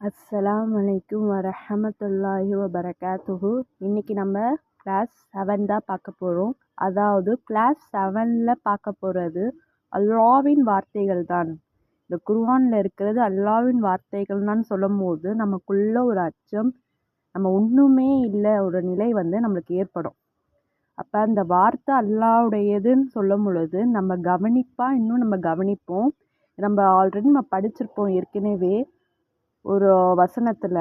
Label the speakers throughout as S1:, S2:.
S1: அஸ்ஸலாமு அலைக்கும் வரஹமத்துல்லாஹி வபரகாத்துஹு. இன்னைக்கு நம்ம கிளாஸ் 7 தான் பார்க்க போகிறோம். அதாவது கிளாஸ் 7ல் பார்க்க போகிறது அல்லாஹ்வின் வார்த்தைகள் தான். இந்த குர்ஆனில் இருக்கிறது அல்லாஹ்வின் வார்த்தைகள் தான் சொல்லும் போது நமக்குள்ள ஒரு அச்சம், நம்ம ஒன்றுமே இல்லை ஒரு நிலை நம்மளுக்கு ஏற்படும். அப்போ அந்த வார்த்தை அல்லாஹ்வுடையதுன்னு சொல்லும் பொழுது நம்ம கவனிப்போம். நம்ம ஆல்ரெடி படிச்சிருப்போம் ஏற்கனவே ஒரு வசனத்தில்,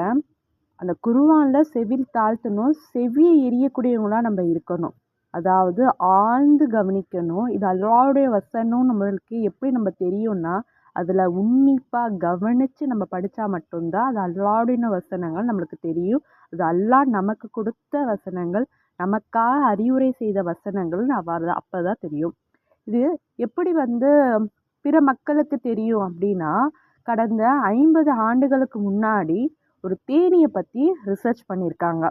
S1: அந்த குர்ஆனில் செவி தாழ்த்தணும், செவியை எரியக்கூடியவங்களாக நம்ம இருக்கணும். அதாவது ஆழ்ந்து கவனிக்கணும். இது அல்லாஹ்வுடைய வசனம் நம்மளுக்கு எப்படி நம்ம தெரியும்னா, அதில் உன்னிப்பாக கவனித்து நம்ம படித்தா மட்டும்தான் அது அல்லாஹ்வுடைய வசனங்கள் நம்மளுக்கு தெரியும். அது அல்லாஹ் நமக்கு கொடுத்த வசனங்கள், நமக்காக அறிவுரை செய்த வசனங்கள் அப்போ தான் தெரியும். இது எப்படி பிற மக்களுக்கு தெரியும் அப்படின்னா, கடந்த 50 ஆண்டுகளுக்கு முன்னாடி ஒரு தேனீயை பற்றி ரிசர்ச் பண்ணியிருக்காங்க.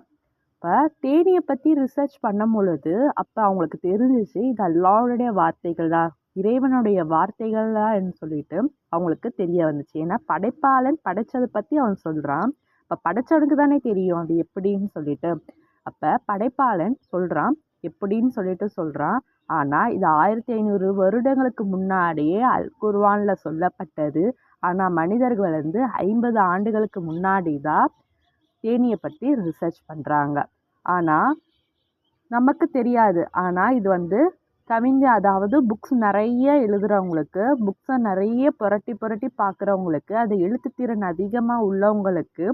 S1: இப்போ தேனீயை பற்றி ரிசர்ச் பண்ணும் பொழுது அப்போ அவங்களுக்கு தெரிஞ்சிச்சு இது அல்லாஹ்வுடைய வார்த்தைகள் தான், இறைவனுடைய வார்த்தைகள் தான் சொல்லிட்டு அவங்களுக்கு தெரிய வந்துச்சு. ஏன்னா படைப்பாளன் படைச்சதை பற்றி அவன் சொல்கிறான். இப்போ படைச்சவனுக்கு தானே தெரியும் அது எப்படின்னு சொல்லிட்டு. அப்போ படைப்பாளன் சொல்கிறான் எப்படின்னு சொல்லிட்டு சொல்கிறான். ஆனால் இது 1500 வருடங்களுக்கு முன்னாடியே அல் குர்ஆனில் சொல்லப்பட்டது. ஆனால் மனிதர்கள் 50 ஆண்டுகளுக்கு முன்னாடி தான் தேனீயை பற்றி ரிசர்ச் பண்ணுறாங்க. ஆனால் நமக்கு தெரியாது. ஆனால் இது அதாவது புக்ஸ் நிறைய எழுதுகிறவங்களுக்கு, புக்ஸை நிறைய புரட்டி புரட்டி பார்க்குறவங்களுக்கு, அது எழுத்துத்திறன் அதிகமாக உள்ளவங்களுக்கு,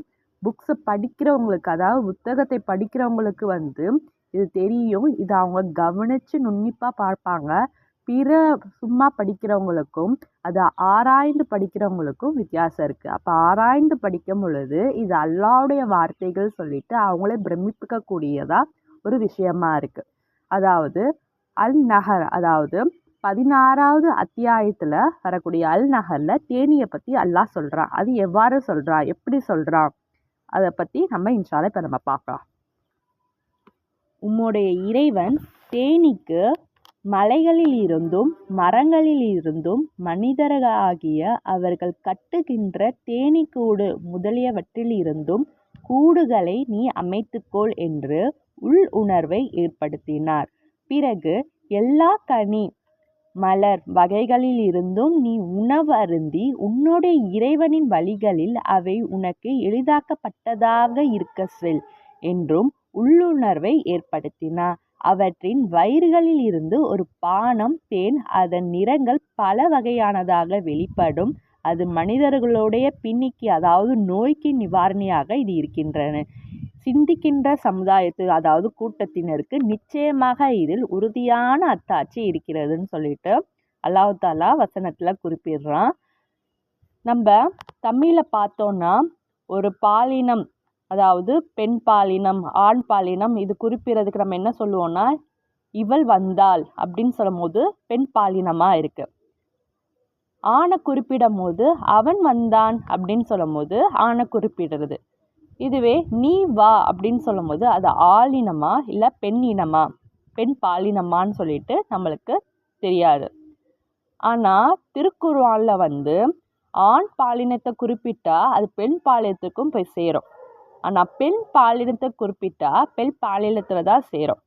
S1: புக்ஸை படிக்கிறவங்களுக்கு, அதாவது புத்தகத்தை படிக்கிறவங்களுக்கு இது தெரியும். இது அவங்க கவனித்து நுண்ணிப்பாக பார்ப்பாங்க. பிற சும்மா படிக்கிறவங்களுக்கும் அதை ஆராய்ந்து படிக்கிறவங்களுக்கும் வித்தியாசம் இருக்குது. அப்போ ஆராய்ந்து படிக்கும் பொழுது இது அல்லாஹ்வுடைய வார்த்தைகள் சொல்லிட்டு அவங்களே பிரமிப்பிக்கக்கூடியதாக ஒரு விஷயமா இருக்குது. அதாவது அல் நஹர், அதாவது 16வது அத்தியாயத்தில் வரக்கூடிய அல் நஹரில் தேனீயை பற்றி அல்லாஹ் சொல்கிறான். அது எவ்வாறு சொல்கிறான், எப்படி சொல்கிறான், அதை பற்றி நம்ம இன்ஷா அல்லாஹ் இப்போ நம்ம பார்க்கலாம். உம்முடைய இறைவன் தேனீக்கு மலைகளில் இருந்தும் மரங்களில் இருந்தும் மனிதர்களாகிய அவர்கள் கட்டுகின்ற தேனீக்கூடு முதலியவற்றில் இருந்தும் கூடுகளை நீ அமைத்துக்கொள் என்று உள் உணர்வை ஏற்படுத்தினார். பிறகு எல்லா கனி மலர் வகைகளில் இருந்தும் நீ உணவு அருந்தி உன்னுடைய இறைவனின் வழிகளில் அவை உனக்கு எளிதாக்கப்பட்டதாக இருக்க செல் என்றும் உள்ளுணர்வை ஏற்படுத்தினார். அவற்றின் வயிறுகளில் இருந்து ஒரு பானம் தேன், அதன் நிறங்கள் பல வகையானதாக வெளிப்படும். அது மனிதர்களுடைய பிணிக்கு, அதாவது நோய்க்கு நிவாரணியாக இது இருக்கின்றன. சிந்திக்கின்ற சமுதாயத்து, அதாவது கூட்டத்தினருக்கு நிச்சயமாக இதில் உறுதியான அத்தாட்சி இருக்கிறதுன்னு சொல்லிட்டு அல்லாஹ் தாலா வசனத்தில் குறிப்பிடுறான். நம்ம தமிழில் பார்த்தோன்னா ஒரு பாலினம், அதாவது பெண் பாலினம் ஆண் பாலினம், இது குறிப்பிடுறதுக்கு நம்ம என்ன சொல்லுவோம்னா இவள் வந்தாள் அப்படின்னு சொல்லும் போது பெண் பாலினமாக இருக்குது. ஆணை குறிப்பிடும் போது அவன் வந்தான் அப்படின்னு சொல்லும் போது ஆணை குறிப்பிடுறது. இதுவே நீ வா அப்படின்னு சொல்லும் போது அது ஆளினமா இல்லை பெண் இனமா, பெண் பாலினமான்னு சொல்லிட்டு நம்மளுக்கு தெரியாது. ஆனால் திருக்குர்ஆனில் ஆண் பாலினத்தை குறிப்பிட்டா அது பெண் பாலினத்துக்கும் போய் சேரும். ஆனால் பெண் பாலினத்தை குறிப்பிட்டா பெண் பாலினத்தில் தான் சேரும்.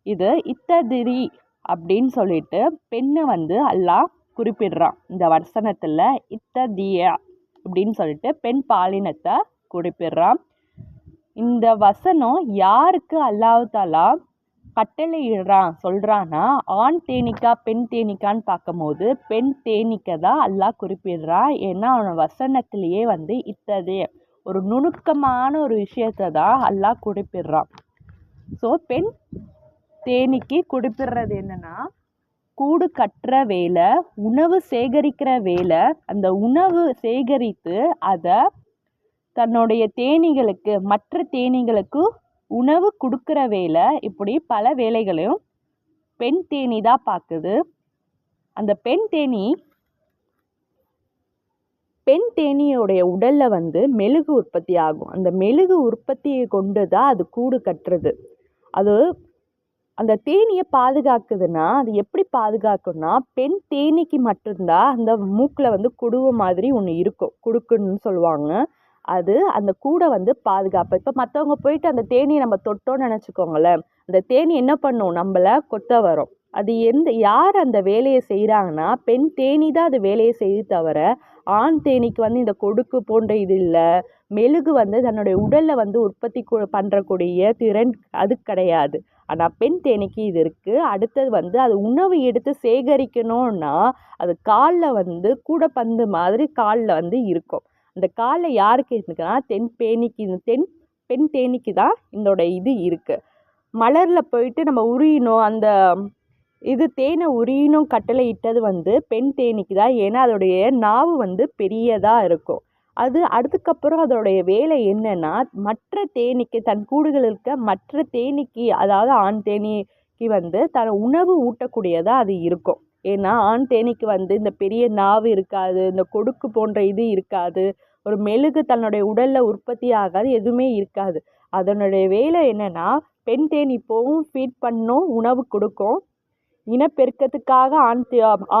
S1: இது இத்ததிரி அப்படின்னு சொல்லிட்டு பெண்ணை அல்லாஹ் குறிப்பிடுறான் இந்த வசனத்தில். இத்ததியா அப்படின்னு சொல்லிட்டு பெண் பாலினத்தை குறிப்பிடுறான். இந்த வசனம் யாருக்கு அல்லாஹ் தாலா கட்டளையிடுறான் சொல்கிறான்னா, ஆண் தேனீக்கா பெண் தேனீக்கான்னு பார்க்கும்போது பெண் தேனீக்கை தான் அல்லாஹ் குறிப்பிடுறான். ஏன்னா அவன் வசனத்திலேயே இத்ததே ஒரு நுணுக்கமான ஒரு விஷயத்தை தான் அல்லாஹ் குறிப்பிடுறான். ஸோ பெண் தேனீக்கு குறிப்பிடுறது என்னன்னா, கூடு கட்டுற வேலை, உணவு சேகரிக்கிற வேலை, அந்த உணவு சேகரித்து அதை தன்னுடைய தேனீகளுக்கு, மற்ற தேனீகளுக்கு உணவு கொடுக்குற வேலை, இப்படி பல வேலைகளையும் பெண் தேனி தான் பார்க்குது. அந்த பெண் தேனியோடைய உடலில் மெழுகு உற்பத்தி ஆகும். அந்த மெழுகு உற்பத்தியை கொண்டு தான் அது கூடு கட்டுறது. அது அந்த தேனியை பாதுகாக்குதுன்னா அது எப்படி பாதுகாக்கும்னா, பெண் தேனீக்கு மட்டும்தான் அந்த மூக்கில் குடுவை மாதிரி ஒன்று இருக்கும், குடுக்குன்னு சொல்லுவாங்க. அது அந்த கூடை வந்து பாதுகாப்பு. இப்போ மற்றவங்க போயிட்டு அந்த தேனியை நம்ம தொட்டோன்னு நினச்சிக்கோங்களேன், அந்த தேனி என்ன பண்ணும், நம்மளை கொத்த வரும். அது யார் அந்த வேலையை செய்கிறாங்கன்னா பெண் தேனி தான் அது வேலையை செய்து தவிர ஆண் தேனிக்கு வந்து இந்த கொடுக்கு போன்ற இது இல்லை. மெழுகு வந்து தன்னுடைய உடலில் வந்து உற்பத்தி பண்ணுறக்கூடிய திறன் அது கிடையாது. ஆனால் பெண் தேனிக்கு இது இருக்குது. அடுத்தது வந்து அது உணவு எடுத்து சேகரிக்கணும்னா அது காலில் வந்து கூடைப்பந்து மாதிரி காலில் வந்து இருக்கும். அந்த காலில் யாருக்கு இருக்குன்னா பெண் தேனிக்கு தான் இதோட இது இருக்குது. மலரில் போயிட்டு நம்ம உரியணும், அந்த இது தேனை உரியணும் கட்டளை இட்டது வந்து பெண் தேனிக்கு தான். ஏன்னா அதோடைய நாவு வந்து பெரியதாக இருக்கும். அது அதுக்கப்புறம் அதோடைய வேலை என்னன்னா மற்ற தேனீக்கு தன் கூடுகள் இருக்க மற்ற தேனீக்கு, அதாவது ஆண் தேனீக்கு வந்து தன் உணவு ஊட்டக்கூடியதாக அது இருக்கும். ஏன்னா ஆண் தேனீக்கு வந்து இந்த பெரிய நாவு இருக்காது, இந்த கொடுக்கு போன்ற இது இருக்காது, ஒரு மெழுகு தன்னுடைய உடலில் உற்பத்தி ஆகாது, எதுவுமே இருக்காது. அதனுடைய வேலை என்னன்னா பெண் தேனி போகும், ஃபீட் பண்ணும், உணவு கொடுக்கும், இனப்பெருக்கத்துக்காக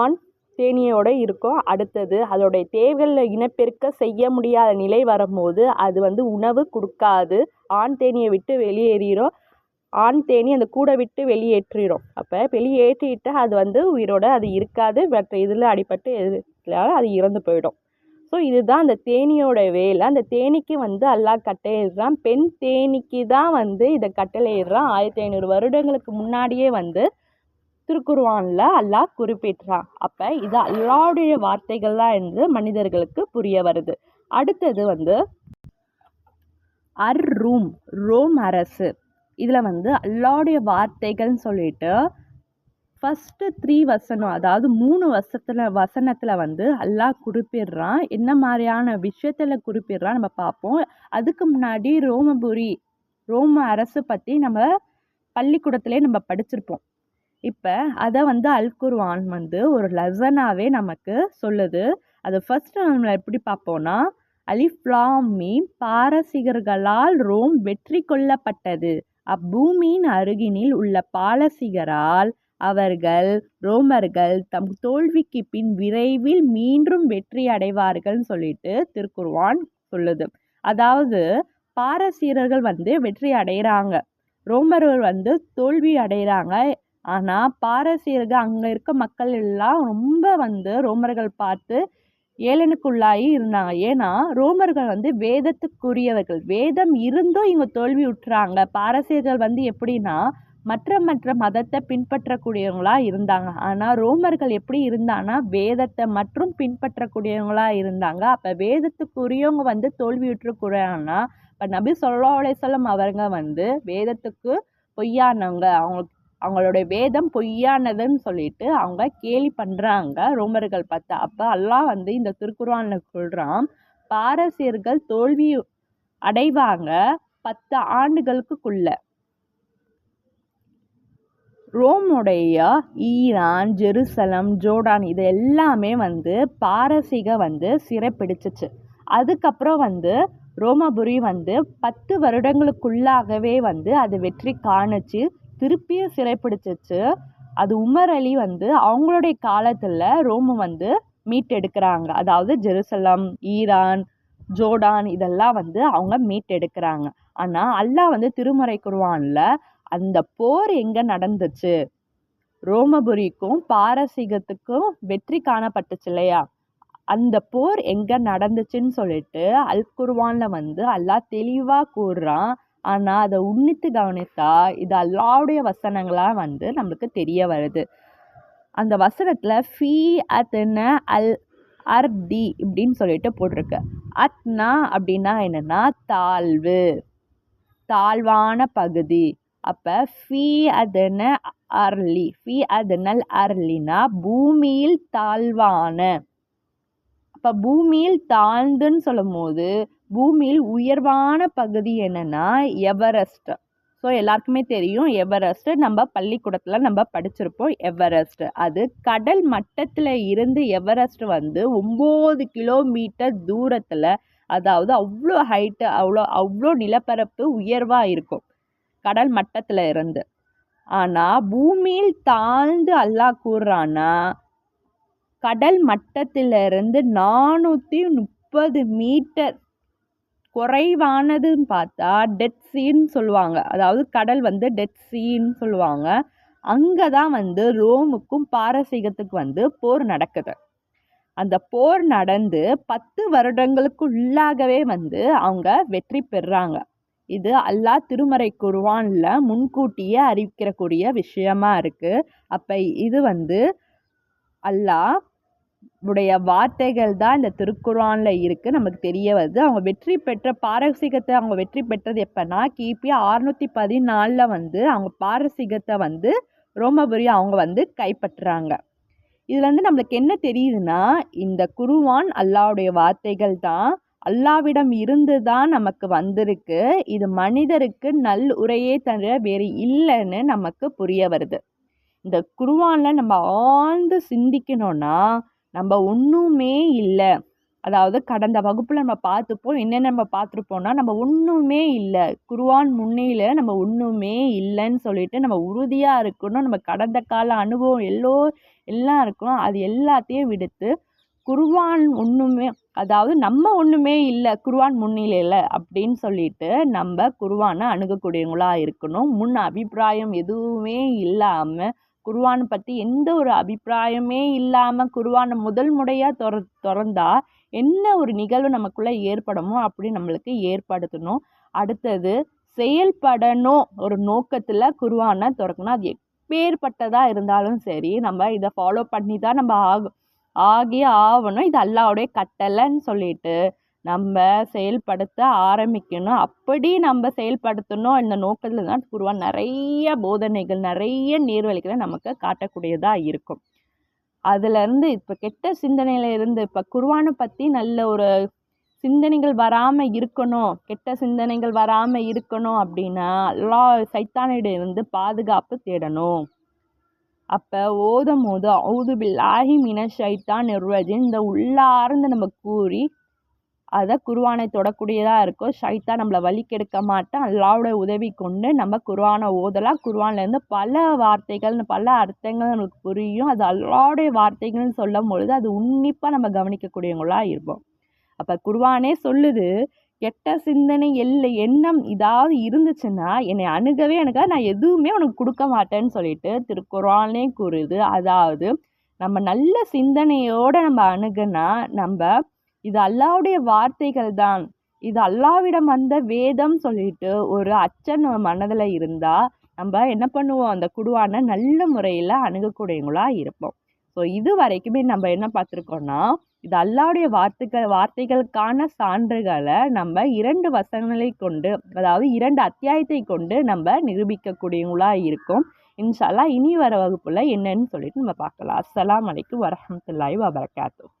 S1: ஆண் தேனியோட இருக்கும். அடுத்தது அதோடைய தேவைகளில் இனப்பெருக்க செய்ய முடியாத நிலை வரும்போது அது வந்து உணவு கொடுக்காது, ஆண் தேனியை விட்டு வெளியேறிடும். ஆண் தேனி அந்த கூடை விட்டு வெளியேற்றிடும். அப்போ வெளியேற்றிட்டு அது வந்து உயிரோட அது இருக்காது, மற்ற இதில் அடிபட்டு அது இறந்து போயிடும். ஸோ இதுதான் அந்த தேனியோட வேலை. அந்த தேனிக்கு வந்து அல்லாஹ் கட்டளையிடுறான், பெண் தேனிக்கு தான் வந்து இதை கட்டளையிடுறான். 1500 வருடங்களுக்கு முன்னாடியே வந்து திருக்குர்ஆன்ல அல்லாஹ் குறிப்பிட்டான். அப்போ இது அல்லாஹ்வுடைய வார்த்தைகள் தான் என்று மனிதர்களுக்கு புரிய வருது. அடுத்தது வந்து ரோம் அரசு. இதில் வந்து அல்லாஹ்வுடைய வார்த்தைகள்னு சொல்லிட்டு ஃபஸ்ட்டு 3 வசனம், அதாவது 3 வசனத்தில் வந்து அல்லாஹ் குறிப்பிடுறான். என்ன மாதிரியான விஷயத்தில் குறிப்பிடுறான் நம்ம பார்ப்போம். அதுக்கு முன்னாடி ரோம அரசு பற்றி நம்ம பள்ளிக்கூடத்திலே நம்ம படிச்சிருப்போம். இப்போ அதை வந்து அல்குர்ஆன் வந்து ஒரு லெசனாகவே நமக்கு சொல்லுது. அது ஃபஸ்ட்டு நம்ம எப்படி பார்ப்போம்னா, அலிஃப் லாம் மீம், பாரசீகர்களால் ரோம் வெற்றி கொள்ளப்பட்டது. அப்பூமியின் அருகினில் உள்ள பாரசீகரால் ரோமர்கள் தம் தோல்விக்கு பின் விரைவில் மீண்டும் வெற்றி அடைவார்கள்னு சொல்லிட்டு திருக்குர்ஆன் சொல்லுது. அதாவது பாரசீகர்கள் வந்து வெற்றி அடைகிறாங்க, ரோமர்கள் வந்து தோல்வி அடைகிறாங்க. ஆனால் பாரசீகர்கள் அங்கே இருக்க மக்கள் எல்லாம் ரொம்ப வந்து ரோமர்கள் பார்த்து ஏளனுக்குள்ளாகி இருந்தாங்க. ஏன்னா ரோமர்கள் வந்து வேதத்துக்குரியவர்கள், வேதம் இருந்தும் இவங்க தோல்வி விட்டுறாங்க. பாரசீகர்கள் வந்து எப்படின்னா மற்ற மதத்தை பின்பற்றக்கூடியவங்களா இருந்தாங்க. ஆனால் ரோமர்கள் எப்படி இருந்தாங்கன்னா வேதத்தை மற்றும் பின்பற்றக்கூடியவங்களா இருந்தாங்க. அப்போ வேதத்துக்குரியவங்க வந்து தோல்வி விட்டுருக்குறாங்கன்னா இப்போ நபி ஸல்லல்லாஹு அலைஹி வஸல்லம் அவங்க வந்து வேதத்துக்கு பொய்யானவங்க, அவங்களுடைய வேதம் பொய்யானதுன்னு சொல்லிட்டு அவங்க கேலி பண்ணுறாங்க ரோமர்கள் பார்த்து. அப்போ அல்லாஹ் வந்து இந்த திருக்குர்ஆனில் சொல்கிறான், பாரசீகர்கள் தோல்வி அடைவாங்க 10 ஆண்டுகளுக்குள்ள. ரோமுடைய ஈரான், ஜெருசலம், ஜோர்டான் இது எல்லாமே வந்து பாரசீக வந்து சிறைப்பிடிச்சிச்சு. அதுக்கப்புறம் வந்து ரோமாபுரி வந்து 10 வருடங்களுக்குள்ளாகவே வந்து அது வெற்றி காணுச்சு, திருப்பியும் சிறைப்பிடிச்சிச்சு. அது உமர் அலி வந்து அவங்களுடைய காலத்தில் ரோமை வந்து மீட்டெடுக்கிறாங்க. அதாவது ஜெருசலம், ஈரான், ஜோர்டான் இதெல்லாம் வந்து அவங்க மீட்டெடுக்கிறாங்க. ஆனால் அல்லாஹ் வந்து திருமறை குர்ஆனில் அந்த போர் எங்கே நடந்துச்சு, ரோமபுரிக்கும் பாரசீகத்துக்கும் வெற்றி காணப்பட்டுச்சு இல்லையா, அந்த போர் எங்கே நடந்துச்சுன்னு சொல்லிட்டு அல்குர்ஆனில் வந்து அல்லாஹ் தெளிவாக கூறுறான். ஆனால் அதை உன்னித்து கவனித்தா இது அல்லாஹ்வுடைய வசனங்களாக வந்து நம்மளுக்கு தெரிய வருது. அந்த வசனத்தில் ஃபீ அத்ன அல் அர்தி இப்படின்னு சொல்லிட்டு போட்டிருக்கு. அத்னா அப்படின்னா என்னென்னா தாழ்வான பகுதி. அப்போ ஃபீ அதனல் அர்லினா பூமியில் தாழ்வான. அப்போ பூமியில் தாழ்ந்துன்னு சொல்லும் போது பூமியில் உயர்வான பகுதி என்னன்னா எவரெஸ்ட். ஸோ எல்லாருக்குமே தெரியும் எவரெஸ்ட், நம்ம பள்ளிக்கூடத்தில் நம்ம படிச்சிருப்போம் எவரெஸ்ட். அது கடல் மட்டத்தில் இருந்து எவரெஸ்ட் வந்து 9 கிலோமீட்டர் தூரத்தில், அதாவது அவ்வளோ ஹைட்டு, அவ்வளோ நிலப்பரப்பு உயர்வாக இருக்கும் கடல் மட்டத்தில் இருந்து. ஆனால் பூமியில் தாழ்ந்து அல்லாஹ் கூறுறான்னா கடல் மட்டத்திலிருந்து 430 மீட்டர் குறைவானதுன்னு பார்த்தா டெட் சீன்னு சொல்லுவாங்க. அதாவது கடல் வந்து டெட் சீன்னு சொல்லுவாங்க. அங்கே தான் வந்து ரோமுக்கும் பாரசீகத்துக்கு வந்து போர் நடக்குது. அந்த போர் நடந்து 10 வருடங்களுக்குள்ளாகவே வந்து அவங்க வெற்றி பெறுறாங்க. இது அல்லாஹ் திருமறை குர்ஆன்ல முன்கூட்டியே அறிவிக்கக்கூடிய விஷயமா இருக்கு. அப்ப இது வந்து அல்லாஹ் உடைய வார்த்தைகள் தான் இந்த திருக்குர்ஆன்ல இருக்கு. நமக்கு தெரிய வருது. அவங்க வெற்றி பெற்ற பாரசீகத்தை அவங்க வெற்றி பெற்றது எப்பன்னா கிபி 614ல வந்து அவங்க பாரசீகத்தை வந்து ரோமபுரி அவங்க வந்து கைப்பற்றுறாங்க. இதுல இருந்து நம்மளுக்கு என்ன தெரியுதுன்னா, இந்த குர்ஆன் அல்லாஹ்வுடைய வார்த்தைகள் தான். அல்லாஹ்விடம் இருந்து தான் நமக்கு வந்திருக்கு. இது மனிதருக்கு நல் உரையே தவிர வேறு இல்லைன்னு நமக்கு புரிய வருது. இந்த குர்ஆன்ல நம்ம ஆழ்ந்து சிந்திக்கணும்னா, நம்ம ஒண்ணுமே இல்ல. அதாவது கடந்த வகுப்புல நம்ம பார்த்துப்போம். என்னென்ன நம்ம பார்த்துருப்போம்னா, நம்ம ஒண்ணுமே இல்ல. குர்ஆன் முன்னில நம்ம ஒண்ணுமே இல்லன்னு சொல்லிட்டு நம்ம உறுதியா இருக்கணும். நம்ம கடந்த கால அனுபவம் எல்லாம் இருக்கணும். அது எல்லாத்தையும் விடுத்து குர்ஆன் ஒண்ணுமே அதாவது நம்ம ஒண்ணுமே இல்ல குர்ஆன் முன்னிலையில அப்படின்னு சொல்லிட்டு நம்ம குர்ஆனை அணுகக்கூடியவங்களா இருக்கணும். முன் அபிப்பிராயம் எதுவுமே இல்லாம குர்ஆன் பத்தி எந்த ஒரு அபிப்பிராயமே இல்லாம குர்ஆனை முதல் முறையா திறந்தா என்ன ஒரு நிகழ்வு நமக்குள்ள ஏற்படுமோ அப்படி நம்மளுக்கு ஏற்படுத்தணும். அடுத்தது செயல்படணும் ஒரு நோக்கத்துல குர்ஆனை திறக்கணும். அது எப்பேற்பட்டதா இருந்தாலும் சரி நம்ம இதை ஃபாலோ பண்ணி தான் நம்ம ஆகியே ஆகணும். இது அல்லாஹ்வுடைய கட்டளைன்னு சொல்லிட்டு நம்ம செயல்படுத்த ஆரம்பிக்கணும். அப்படி நம்ம செயல்படுத்தணும் இந்த நோக்கத்தில் தான் குர்ஆன் நிறைய போதனைகள் நிறைய நேர்வழிகளை நமக்கு காட்டக்கூடியதா இருக்கும். அதுலேருந்து இப்போ கெட்ட சிந்தனையில இருந்து இப்போ குர்ஆனை பற்றி நல்ல ஒரு சிந்தனைகள் வராமல் இருக்கணும், கெட்ட சிந்தனைகள் வராமல் இருக்கணும் அப்படின்னா சைத்தானிடம் இருந்து பாதுகாப்பு தேடணும். அப்போ ஓதும் போது அவுது பில்லாஹி மினஷ் ஷைத்தானிர் ரஜீம் இந்த உள்ளார்ந்து நம்ம கூறி அதை குர்ஆனை தொடக்கூடியதாக இருக்கும். ஷைத்தான் நம்மளை வழி கெடுக்க மாட்டான். அல்லாஹ்வோட உதவி கொண்டு நம்ம குர்ஆனை ஓதலாம். குர்ஆன்லேருந்து பல வார்த்தைகள் பல அர்த்தங்கள் நமக்கு புரியும். அது அல்லாஹ்வுடைய வார்த்தைகள்னு சொல்லும் பொழுது அது உன்னிப்பாக நம்ம கவனிக்கக்கூடியவங்களாக இருப்போம். அப்போ குர்ஆனே சொல்லுது, கெட்ட சிந்தனை எண்ணம் இதாவது இருந்துச்சுன்னா என்னை அணுகவே எனக்கு நான் எதுவுமே உனக்கு கொடுக்க மாட்டேன்னு சொல்லிட்டு திருக்குர்ஆனே கூறுது. அதாவது நம்ம நல்ல சிந்தனையோடு நம்ம அணுகுனா நம்ம இது அல்லாஹ்வுடைய வார்த்தைகள் தான், இது அல்லாஹ்விடம் வந்த வேதம் சொல்லிட்டு ஒரு அச்சம் நம்ம மனதில் இருந்தால் நம்ம என்ன பண்ணுவோம், அந்த குர்ஆனை நல்ல முறையில் அணுகக்கூடியவங்களா இருப்போம். ஸோ இது வரைக்குமே நம்ம என்ன பார்த்துருக்கோம்னா, இது அல்லாஹ்வுடைய வார்த்தைகளுக்கான சான்றுகளை நம்ம 2 வசனங்களை கொண்டு அதாவது 2 அத்தியாயத்தை கொண்டு நம்ம நிரூபிக்கக்கூடியவங்களா இருக்கும். இன்ஷா அல்லாஹ் இனி வர வகுப்புல என்னன்னு சொல்லிட்டு நம்ம பார்க்கலாம். அஸ்ஸலாமு அலைக்கும் வரஹ்மத்துல்லாஹி வபரகாத்துஹு.